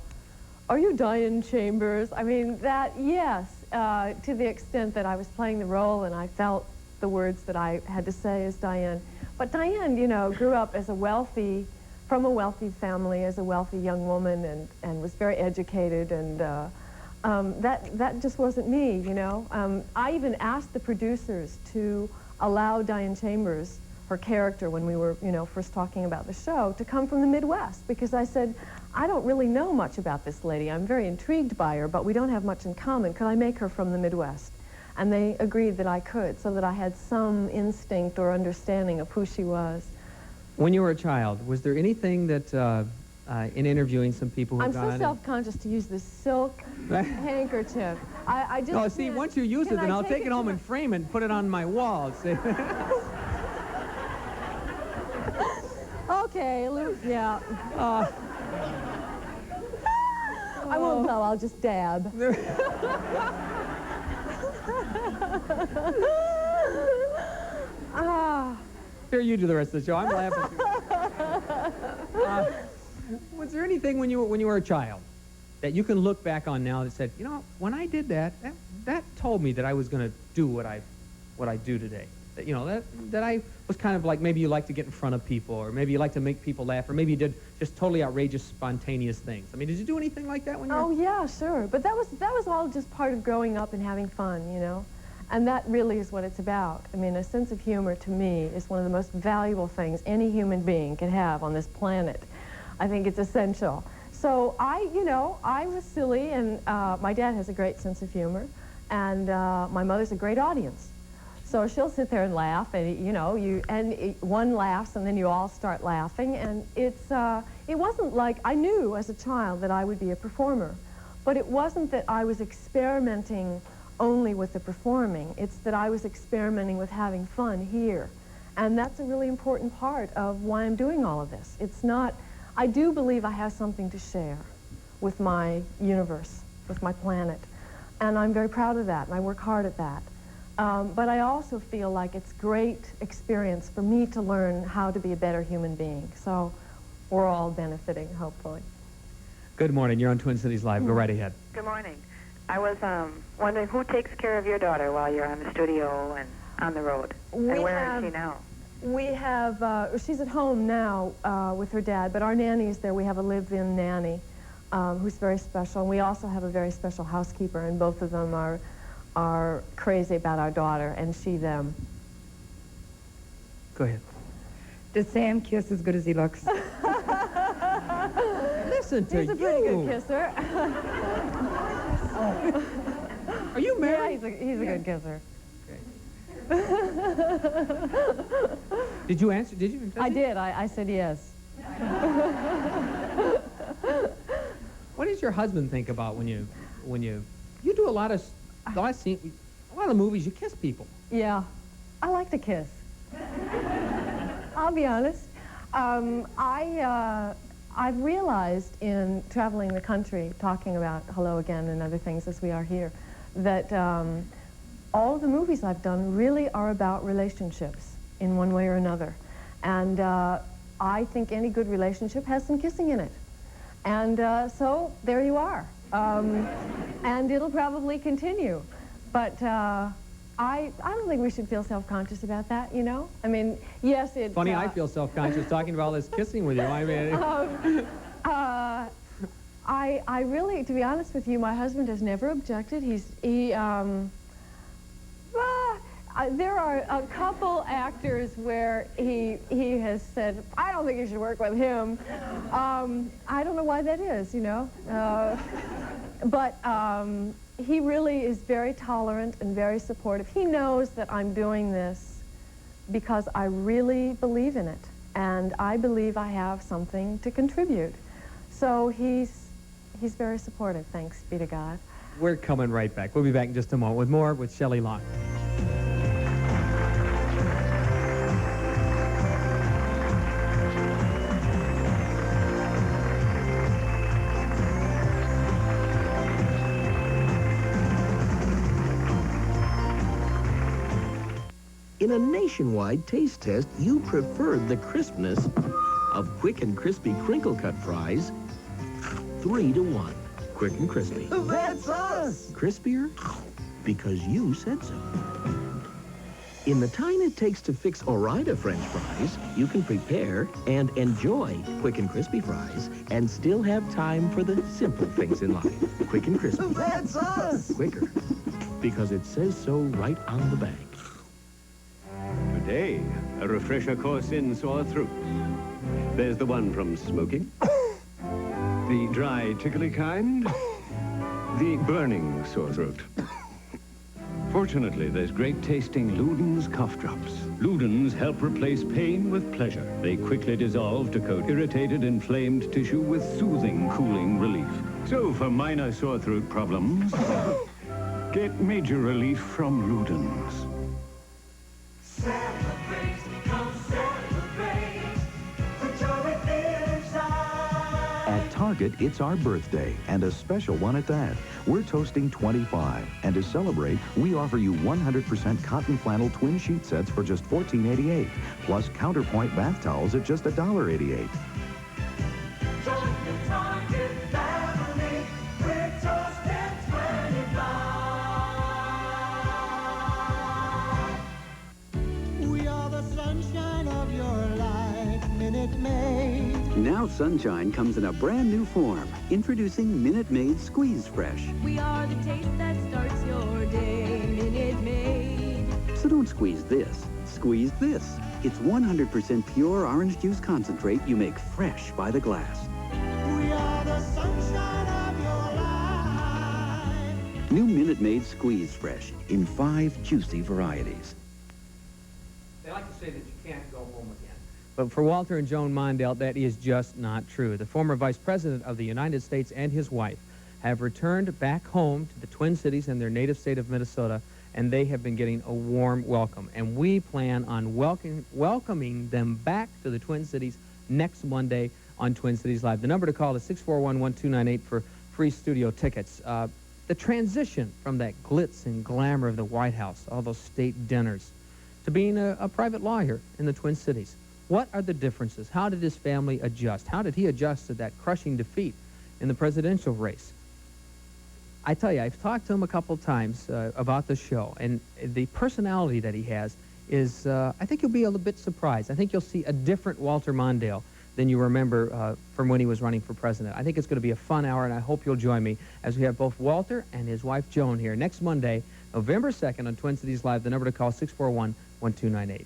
are you Diane Chambers? I mean, yes, to the extent that I was playing the role and I felt the words that I had to say as Diane. But Diane, grew up as a wealthy from a wealthy family as a wealthy young woman and was very educated, and that just wasn't me, you know. I even asked the producers to allow Diane Chambers, her character, when we were, you know, first talking about the show, to come from the Midwest, because I said, I don't really know much about this lady. I'm very intrigued by her, but we don't have much in common. Could I make her from the Midwest? And they agreed that I could, so that I had some instinct or understanding of who she was. When you were a child, was there anything that, in interviewing some people who I'm got so self-conscious to use this silk handkerchief. I just no, see, once you use it, then I'll take it home and frame it and put it on my wall. See? Okay, yeah. I won't blow, I'll just dab. Here, you do the rest of the show. I'm laughing. Was there anything when you were a child that you can look back on now that said, you know, when I did that told me that I was going to do what I do today? That, you know, that I was kind of like, maybe you like to get in front of people, or maybe you like to make people laugh, or maybe you did just totally outrageous, spontaneous things. I mean, did you do anything like that when you were? Oh yeah, sure. But that was all just part of growing up and having fun, you know. And that really is what it's about. I mean, a sense of humor, to me, is one of the most valuable things any human being can have on this planet. I think it's essential. So I was silly, and my dad has a great sense of humor, and my mother's a great audience. So she'll sit there and laugh, and one laughs, and then you all start laughing, and it wasn't like, I knew as a child that I would be a performer, but it wasn't that I was experimenting only with the performing. It's that I was experimenting with having fun here, and that's a really important part of why I'm doing all of this. It's not, I do believe I have something to share with my universe, with my planet, and I'm very proud of that, and I work hard at that. But I also feel like it's great experience for me to learn how to be a better human being. So we're all benefiting, hopefully. Good morning. You're on Twin Cities Live. Go right ahead. Good morning. I was wondering who takes care of your daughter while you're on the studio and on the road? And where is she now? We have, she's at home now with her dad, but our nanny is there. We have a live-in nanny who's very special. And we also have a very special housekeeper, and both of them are crazy about our daughter, and she them. Go ahead. Does Sam kiss as good as he looks? Listen to you. He's a pretty good kisser. Are you married? Yeah, he's a good kisser. Did you answer? Did you? I did. I said yes. What does your husband think about when you do a lot of movies? You kiss people. Yeah, I like to kiss. I'll be honest. I've realized in traveling the country, talking about Hello Again and other things as we are here, that all of the movies I've done really are about relationships in one way or another. And I think any good relationship has some kissing in it. And so there you are. And it'll probably continue. But I don't think we should feel self-conscious about that, you know? I mean, yes, it's... Funny, I feel self-conscious talking about all this kissing with you. I mean... I really, to be honest with you, my husband has never objected. There are a couple actors where he has said, I don't think you should work with him. I don't know why that is, you know? But he really is very tolerant and very supportive. He knows that I'm doing this because I really believe in it, and I believe I have something to contribute. So he's very supportive, thanks be to God. We're coming right back. We'll be back in just a moment with more with Shelley Long. In a nationwide taste test, you preferred the crispness of quick and crispy crinkle-cut fries 3-to-1. Quick and crispy. That's us! Crispier? Because you said so. In the time it takes to fix Ore-Ida French fries, you can prepare and enjoy quick and crispy fries and still have time for the simple things in life. Quick and crispy. That's us! Quicker. Because it says so right on the bag. Today, a refresher course in sore throats. There's the one from smoking, the dry, tickly kind, the burning sore throat. Fortunately, there's great-tasting Luden's cough drops. Luden's help replace pain with pleasure. They quickly dissolve to coat irritated, inflamed tissue with soothing, cooling relief. So for minor sore throat problems, get major relief from Luden's. Celebrate, come celebrate, put joy inside. At Target, it's our birthday, and a special one at that. We're toasting 25, and to celebrate, we offer you 100% cotton flannel twin sheet sets for just $14.88, plus counterpoint bath towels at just $1.88. Join the Target family, we're toasting 25. We are the sunshine of your life, Minute Maid. Now Sunshine comes in a brand new form. Introducing Minute Maid Squeeze Fresh. We are the taste that starts your day, Minute Maid. So don't squeeze this. Squeeze this. It's 100% pure orange juice concentrate you make fresh by the glass. We are the sunshine of your life. New Minute Maid Squeeze Fresh in 5 juicy varieties. They like to say that you can't go home again. But for Walter and Joan Mondale, that is just not true. The former Vice President of the United States and his wife have returned back home to the Twin Cities in their native state of Minnesota, and they have been getting a warm welcome. And we plan on welcoming them back to the Twin Cities next Monday on Twin Cities Live. The number to call is 641-1298 for free studio tickets. The transition from that glitz and glamour of the White House, all those state dinners, to being a private lawyer in the Twin Cities. What are the differences? How did his family adjust? How did he adjust to that crushing defeat in the presidential race? I tell you, I've talked to him a couple times about the show, and the personality that he has is, I think you'll be a little bit surprised. I think you'll see a different Walter Mondale than you remember from when he was running for president. I think it's going to be a fun hour, and I hope you'll join me as we have both Walter and his wife Joan here next Monday, November 2nd on Twin Cities Live. The number to call, 641-1298.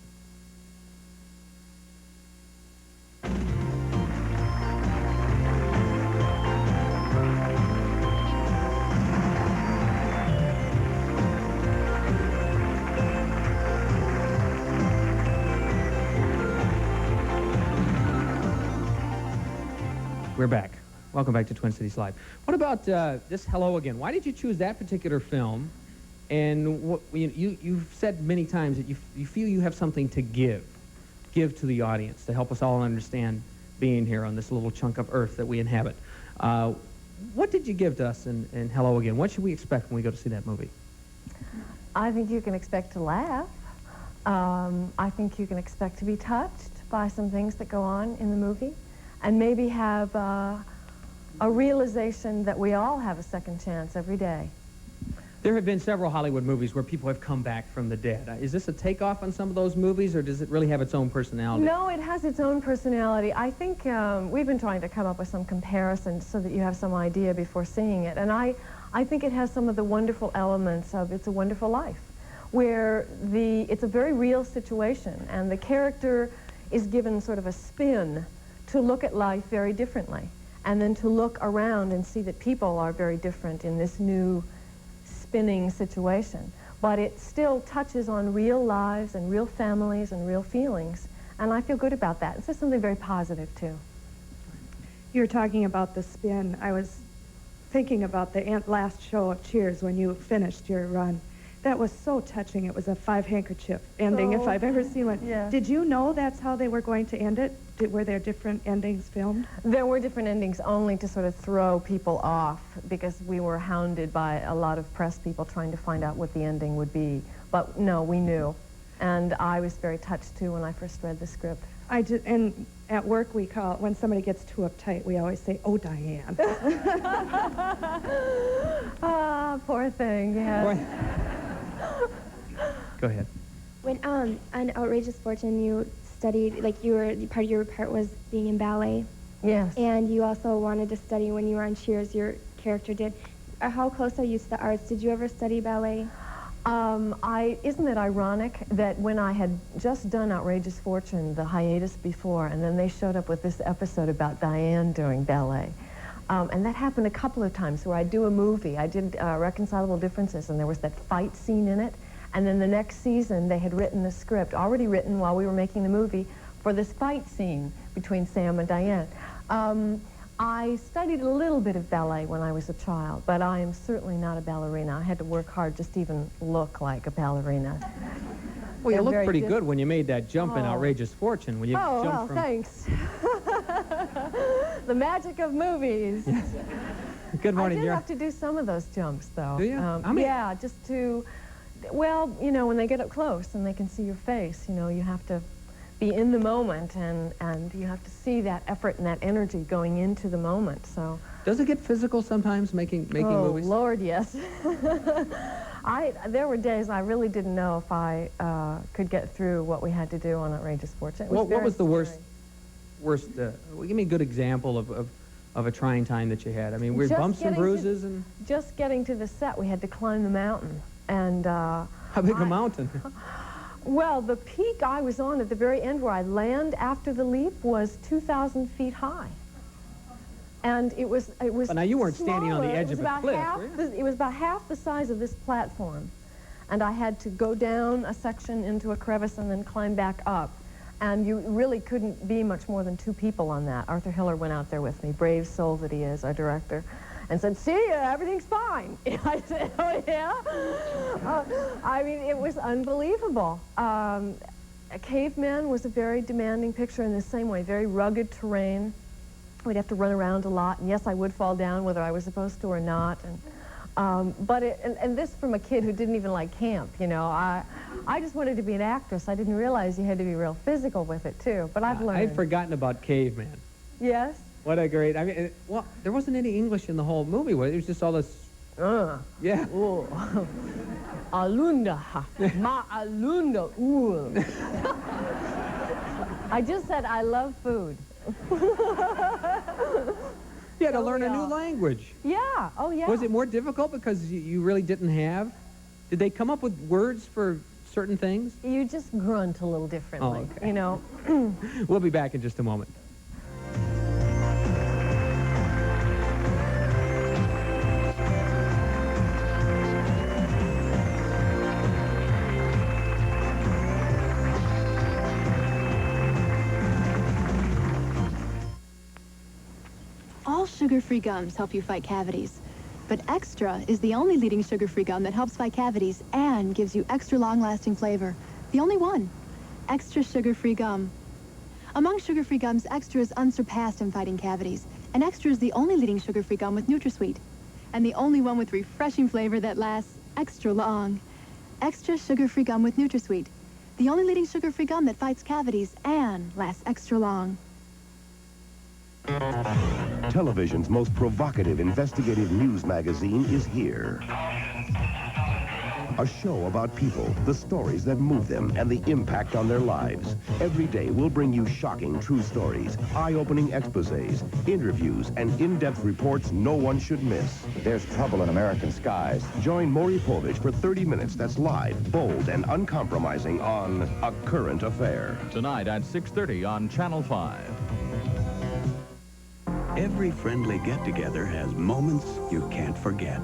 We're back. Welcome back to Twin Cities Live. What about this Hello Again? Why did you choose that particular film? And what, you've said many times that you feel you have something to give to the audience to help us all understand being here on this little chunk of earth that we inhabit. What did you give to us in Hello Again? What should we expect when we go to see that movie? I think you can expect to laugh. I think you can expect to be touched by some things that go on in the movie, and maybe have a realization that we all have a second chance every day. There have been several Hollywood movies where people have come back from the dead. Is this a takeoff on some of those movies, or does it really have its own personality? No, it has its own personality. I think we've been trying to come up with some comparisons so that you have some idea before seeing it. And I think it has some of the wonderful elements of It's a Wonderful Life, where it's a very real situation, and the character is given sort of a spin to look at life very differently, and then to look around and see that people are very different in this new spinning situation. But it still touches on real lives and real families and real feelings, and I feel good about that. It's just something very positive, too. You're talking about the spin. I was thinking about the last show of Cheers when you finished your run. That was so touching. It was a 5-handkerchief ending, if I've ever seen one. Yeah. Did you know that's how they were going to end it? Were there different endings filmed? There were different endings only to sort of throw people off, because we were hounded by a lot of press people trying to find out what the ending would be. But no, we knew. And I was very touched, too, when I first read the script. And at work we call it, when somebody gets too uptight, we always say, "Oh, Diane." Ah, poor thing, yes. Go ahead. When on Outrageous Fortune, you studied, like part of your part was being in ballet. Yes. And you also wanted to study when you were on Cheers, your character did. How close are you to the arts? Did you ever study ballet? Isn't it ironic that when I had just done Outrageous Fortune, the hiatus before, and then they showed up with this episode about Diane doing ballet. And that happened a couple of times where I'd do a movie. I did Reconcilable Differences, and there was that fight scene in it. And then the next season, they had written the script, already written while we were making the movie, for this fight scene between Sam and Diane. I studied a little bit of ballet when I was a child, but I am certainly not a ballerina. I had to work hard just to even look like a ballerina. Well, you looked pretty good when you made that jump in Outrageous Fortune. When you jumped from... Thanks. The magic of movies. Yes. Good morning. I did have to do some of those jumps, though. Do you? Yeah, just to, well, you know, when they get up close and they can see your face, you know, you have to be in the moment, and you have to see that effort and that energy going into the moment. So does it get physical sometimes making movies? Oh Lord, yes. There were days I really didn't know if I could get through what we had to do on Outrageous Fortune. What was the worst? Give me a good example of a trying time that you had. I mean, were bumps and bruises and just getting to the set, we had to climb the mountain, and how big a mountain? Well, the peak I was on at the very end where I land after the leap was 2,000 feet high. And it was But now you weren't standing on the edge of a cliff, were you? It was about half the size of this platform. And I had to go down a section into a crevice and then climb back up. And you really couldn't be much more than 2 people on that. Arthur Hiller went out there with me, brave soul that he is, our director, and said, see, everything's fine. I said, oh, yeah? I mean, it was unbelievable. Caveman was a very demanding picture in the same way, very rugged terrain. We'd have to run around a lot, and yes, I would fall down whether I was supposed to or not. And this from a kid who didn't even like camp, you know. I just wanted to be an actress. I didn't realize you had to be real physical with it, too, but I've learned. I'd forgotten about Caveman. Yes? What a great, I mean, well, there wasn't any English in the whole movie, was it? It was just all this... Yeah. Ooh. Alunda. Ma alunda. Ooh. I just said I love food. You had to learn a new language. Yeah. Oh, yeah. Was it more difficult because you really didn't have? Did they come up with words for certain things? You just grunt a little differently, you know. We'll be back in just a moment. All sugar-free gums help you fight cavities, but Extra is the only leading sugar-free gum that helps fight cavities and gives you extra long-lasting flavor. The only one. Extra sugar-free gum. Among sugar-free gums, Extra is unsurpassed in fighting cavities, and Extra is the only leading sugar-free gum with NutraSweet, and the only one with refreshing flavor that lasts extra long. Extra sugar-free gum with NutraSweet, the only leading sugar-free gum that fights cavities and lasts extra long. Television's most provocative investigative news magazine is here. A show about people, the stories that move them, and the impact on their lives. Every day, we'll bring you shocking true stories, eye-opening exposés, interviews, and in-depth reports no one should miss. There's trouble in American skies. Join Maury Povich for 30 minutes that's live, bold, and uncompromising on A Current Affair. Tonight at 6:30 on Channel 5. Every friendly get-together has moments you can't forget.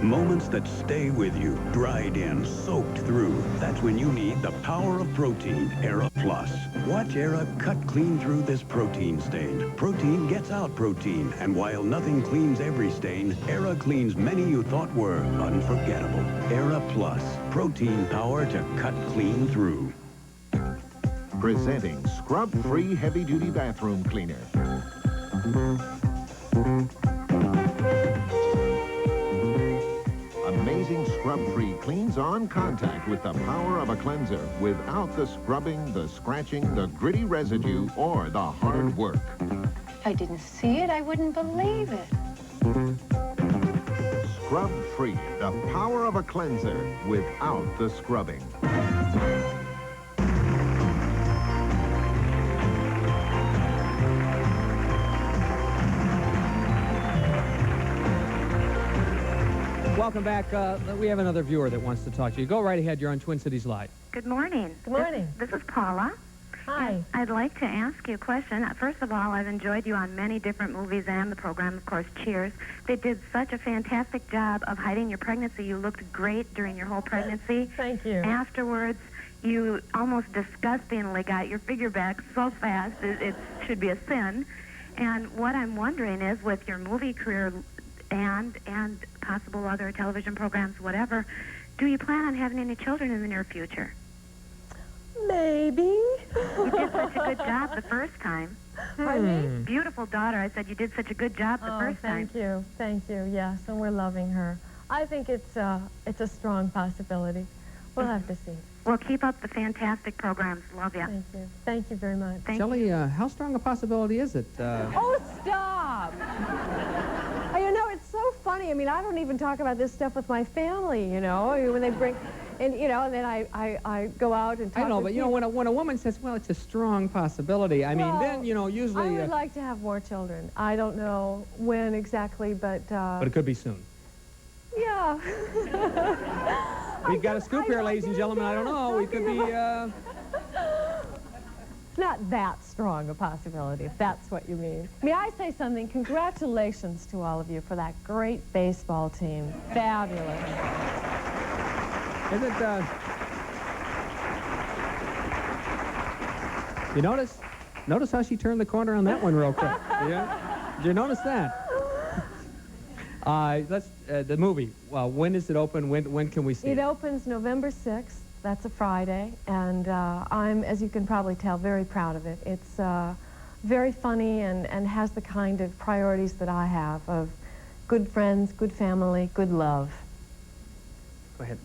Moments that stay with you, dried in, soaked through. That's when you need the power of protein, Era Plus. Watch Era cut clean through this protein stain. Protein gets out protein, and while nothing cleans every stain, Era cleans many you thought were unforgettable. Era Plus, protein power to cut clean through. Presenting Scrub-Free Heavy-Duty Bathroom Cleaner. Amazing Scrub-Free cleans on contact with the power of a cleanser without the scrubbing, the scratching, the gritty residue, or the hard work. If I didn't see it, I wouldn't believe it. scrub-free. The power of a cleanser without the scrubbing. Welcome back. We have another viewer that wants to talk to you. Go right ahead. You're on Twin Cities Live. Good morning. Good morning. This is Paula. Hi. I'd like to ask you a question. First of all, I've enjoyed you on many different movies and the program, of course, Cheers. They did such a fantastic job of hiding your pregnancy. You looked great during your whole pregnancy. Thank you. Afterwards, you almost disgustingly got your figure back so fast, it should be a sin. And what I'm wondering is, with your movie career and possible other television programs, whatever, do you plan on having any children in the near future? Maybe. You did such a good job the first time. Pardon me? Beautiful daughter. I said you did such a good job the first time. Thank you. Thank you. Yes, and we're loving her. I think it's a strong possibility. We'll have to see. Well, keep up the fantastic programs. Love you. Thank you. Thank you very much. Shelley, how strong a possibility is it? Oh, stop! You know, it's so funny. I mean, I don't even talk about this stuff with my family, you know, when they bring... And, you know, and then I go out and talk I know, with but, you know, when a woman says, well, it's a strong possibility, I mean, then, you know, usually... I would like to have more children. I don't know when exactly, but... But it could be soon. Yeah. We've got a scoop here, ladies and gentlemen. I don't know. We could be... Not that strong a possibility, if that's what you mean. May I say something? Congratulations to all of you for that great baseball team. Fabulous. Is it, you notice how she turned the corner on that one real quick? Yeah? Did you notice that? The movie, when does it open? When can we see it? It opens November 6th. That's a Friday. And I'm, as you can probably tell, very proud of it. It's very funny and has the kind of priorities that I have of good friends, good family, good love. Go ahead.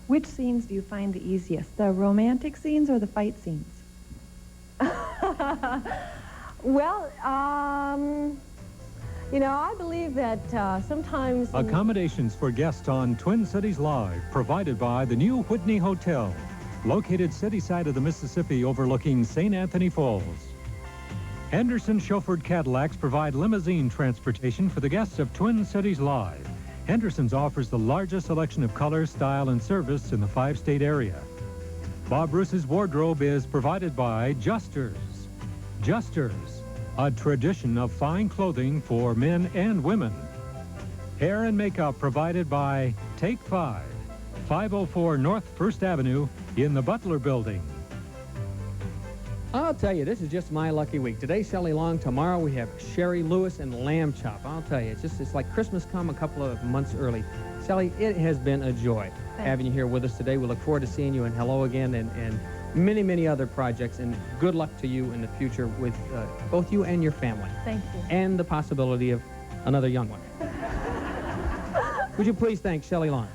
Which scenes do you find the easiest, the romantic scenes or the fight scenes? Well, you know, I believe that sometimes... Accommodations for guests on Twin Cities Live, provided by the new Whitney Hotel, located city side of the Mississippi overlooking St. Anthony Falls. Henderson chauffeured Cadillacs provide limousine transportation for the guests of Twin Cities Live. Henderson's offers the largest selection of color, style, and service in the 5-state area. Bob Bruce's wardrobe is provided by Justers. Justers, a tradition of fine clothing for men and women. Hair and makeup provided by Take 5, 504 North 1st Avenue in the Butler Building. I'll tell you, this is just my lucky week. Today, Shelley Long. Tomorrow, we have Sherry Lewis and Lamb Chop. I'll tell you, it's like Christmas come a couple of months early. Shelley, it has been a joy having you here with us today. We look forward to seeing you in Hello Again and many, many other projects. And good luck to you in the future with both you and your family. Thank you. And the possibility of another young one. Would you please thank Shelley Long?